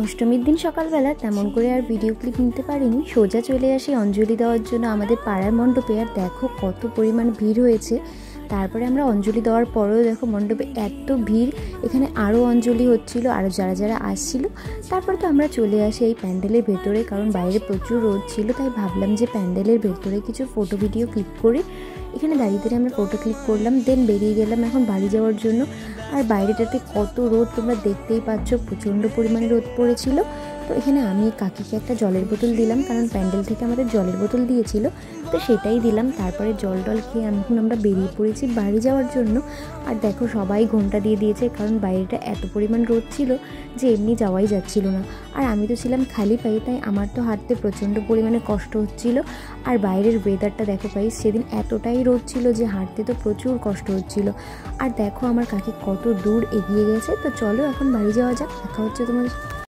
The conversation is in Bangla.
অষ্টমীর দিন সকালবেলা তেমন করে আর ভিডিও ক্লিপ নিতে পারিনি, সোজা চলে আসি অঞ্জলি দেওয়ার জন্য আমাদের পাড়ার মণ্ডপে। আর দেখো কত পরিমাণ ভিড় হয়েছে। তারপরে আমরা অঞ্জলি দেওয়ার পরেও দেখো মণ্ডপে এত ভিড়, এখানে আরও অঞ্জলি হচ্ছিল, আরও যারা যারা আসছিল। তারপর তো আমরা চলে আসি এই প্যান্ডেলের ভেতরে, কারণ বাইরে প্রচুর রোদ ছিল, তাই ভাবলাম যে প্যান্ডেলের ভেতরে কিছু ফটো ভিডিও ক্লিক করে এখানে দাঁড়িয়ে দাঁড়িয়ে আমরা ফটো ক্লিক করলাম। দেন বেরিয়ে গেলাম এখন বাড়ি যাওয়ার জন্য। আর বাইরেটাতে কত রোদ তোমরা দেখতেই পাচ্ছ, প্রচণ্ড পরিমাণে রোদ পড়েছিল। তো এখানে আমি কাকিকে একটা জলের বোতল দিলাম, কারণ প্যান্ডেল থেকে আমাদের জলের বোতল দিয়েছিল, তো সেটাই দিলাম। তারপরে জল টল খেয়ে এখন আমরা বেরিয়ে পড়েছি বাড়ি যাওয়ার জন্য। আর দেখো সবাই ঘোমটা দিয়ে দিয়েছে, কারণ বাইরেটা এত পরিমাণ রোদ ছিল যে এমনি যাওয়াই যাচ্ছিল না। আর আমি তো ছিলাম খালি পায়ে, তাই আমার তো হাঁটতে প্রচণ্ড পরিমাণে কষ্ট হচ্ছিল। আর বাইরের ওয়েদারটা দেখো গাইস, সেদিন এতটাই রোদ ছিল যে হাঁটতে তো প্রচুর কষ্ট হচ্ছিল। আর দেখো আমার কাকি কত দূর এগিয়ে গেছে। তো চলো এখন বাড়ি যাওয়া যাক, দেখা হচ্ছে তোমাদের।